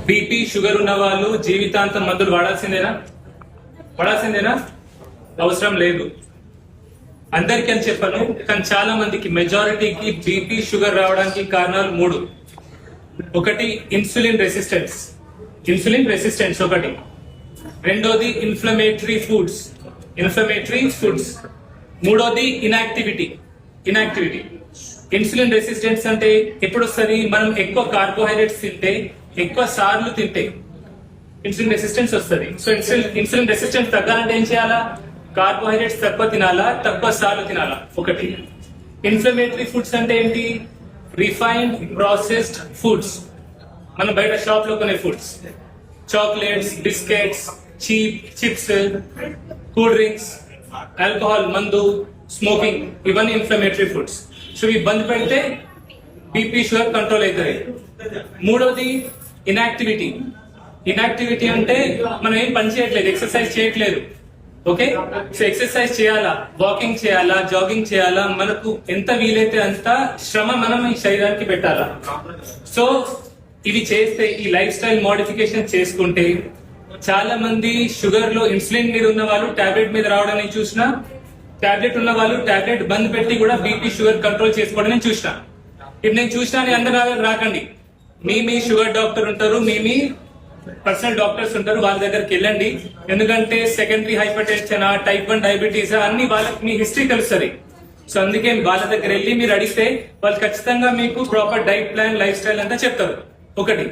BP sugar ఉన్న వాళ్ళు జీవితాంతం మందులు వాడాల్సిందేనా అవసరం లేదు. అందరికీ అని చెప్పను, కానీ చాలా మందికి మెజారిటీకి బీపీ షుగర్ రావడానికి కారణాలు 3. ఒకటి ఇన్సులిన్ రెసిస్టెన్స్ ఒకటి. రెండోది ఇన్ఫ్లమేటరీ ఫుడ్స్. మూడోది ఇన్యాక్టివిటీ. ఇన్సులిన్ రెసిస్టెన్స్ అంటే ఎప్పుడు వస్తుంది? మనం ఎక్కువ కార్బోహైడ్రేట్స్ తింటే, ఎక్కువ సార్లు తింటే ఇన్సులిన్ రెసిస్టెన్స్ వస్తుంది. సో ఇన్సులిన్ రెసిస్టెన్స్ తగ్గాలంటే ఏం చేయాలా? కార్బోహైడ్రేట్స్ తక్కువ తినాలా, తక్కువ సార్లు తినాలా. ఒకటి. ఇన్ఫ్లమేటరీ ఫుడ్స్ అంటే ఏంటి? రిఫైన్డ్ ప్రాసెస్డ్ ఫుడ్స్, మనం బయట షాప్ లో కొనే foods, chocolates, biscuits, chips, cool drinks, alcohol, మందు, స్మోకింగ్, ఇవన్నీ ఇన్ఫ్లమేటరీ ఫుడ్స్. సో ఇవి బంద్ పెడితే బీపీ షుగర్ కంట్రోల్ అవుతుంది. మూడోది ఇన్యాక్టివిటీ అంటే మనం ఏం పని చేయట్లేదు, ఎక్సర్సైజ్ చేయట్లేదు. ఓకే, సో ఎక్సర్సైజ్ చేయాలా, వాకింగ్ చేయాలా, జాగింగ్ చేయాలా, మనకు ఎంత వీలైతే అంత శ్రమ మనం ఈ శరీరానికి పెట్టాలా. సో ఇవి చేస్తే, ఈ లైఫ్ స్టైల్ మోడిఫికేషన్ చేసుకుంటే, చాలా మంది షుగర్ లో ఇన్సులిన్ మీద ఉన్న వాళ్ళు టాబ్లెట్ మీద రావడం నేను చూసిన, టాబ్లెట్ ఉన్న వాళ్ళు టాబ్లెట్ బంద్ పెట్టి కూడా బీపీ షుగర్ కంట్రోల్ చేసుకోవడం నేను చూసిన. ఇప్పుడు నేను చూసినా అని అందరూ రాకండి. మీ షుగర్ డాక్టర్ ఉంటారు, మీ పర్సనల్ డాక్టర్స్ ఉంటారు, వాళ్ళ దగ్గరికి వెళ్ళండి. ఎందుకంటే secondary hyper tension, type 1 diabetes అన్ని వాళ్ళకి మీ హిస్టరీ తెలుస్తుంది. సో అందుకే వాళ్ళ దగ్గర వెళ్ళి మీరు అడిగితే వాళ్ళు ఖచ్చితంగా మీకు proper diet plan, life style అంతా చెప్తారు. ఒకటి,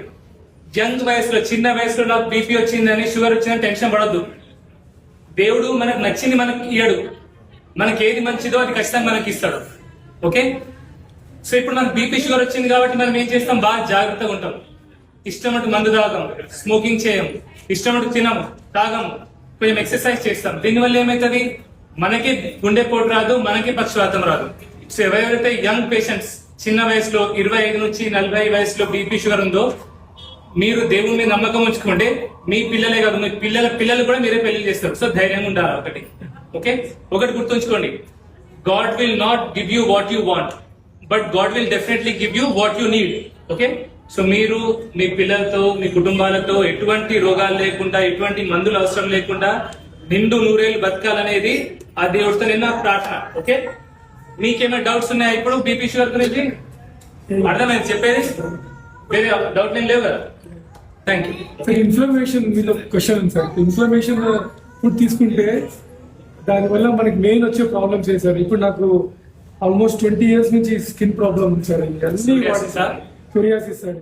యంగ్ వయసులో, చిన్న వయసులో నాకు బీపీ వచ్చిందని, షుగర్ వచ్చిందని టెన్షన్ పడద్దు. దేవుడు మనకు నచ్చింది మనకి ఇయ్యడు, మనకి ఏది మంచిదో అది ఖచ్చితంగా మనకి ఇస్తాడు. ఓకే, సో ఇప్పుడు మనకు బీపీ షుగర్ వచ్చింది కాబట్టి మనం ఏం చేస్తాం? బాగా జాగ్రత్తగా ఉంటాం. ఇష్టమట్టు మందు తాగం, స్మోకింగ్ చేయం, ఇష్టమట్టు తినము, తాగము, కొంచెం ఎక్సర్సైజ్ చేస్తాం. దీనివల్ల ఏమవుతుంది? మనకి గుండెపోటు రాదు, మనకి పక్షవాతం రాదు. సో ఎవరైతే యంగ్ పేషెంట్స్, చిన్న వయసులో 25 నుంచి 40 వయసులో బీపీ షుగర్ ఉందో, మీరు దేవుని మీద నమ్మకం ఉంచుకుంటే మీ పిల్లలే కాదు, మీ పిల్లలు కూడా మీరే పెళ్లి చేస్తారు. సో ధైర్యంగా ఉండాలి. ఒకటి గుర్తుంచుకోండి, God will not give you what you want, but God will definitely give you what you need. Okay, so మీరు మీ పిల్లలతో, మీ కుటుంబాలతో ఎటువంటి రోగాలు లేకుండా, ఎటువంటి మందులు అవసరం లేకుండా నిండు నూరేళ్ళు బతకాలనేది ఆ దేవుడితో నిన్న ప్రార్థన. ఓకే, మీకేమైనా డౌట్స్ ఉన్నాయా ఇప్పుడు బీపీ షుగర్ గురించి? అర్థమైంది చెప్పేది? వేరే డౌట్ ఏం లేవు కదా? Thank you sir. ఇన్ఫ్లమేషన్ మీద క్వశ్చన్ సార్. ఇన్ఫ్లమేషన్ ఫుడ్ తీసుకుంటే దానివల్ల మనకి మెయిన్ వచ్చే ప్రాబ్లమ్స్ ఏ సార్? ఇప్పుడు నాకు ఆల్మోస్ట్ 20 years నుంచి స్కిన్ ప్రాబ్లమ్ ఉంది సార్. అన్ని సోరియాసిస్ సార్.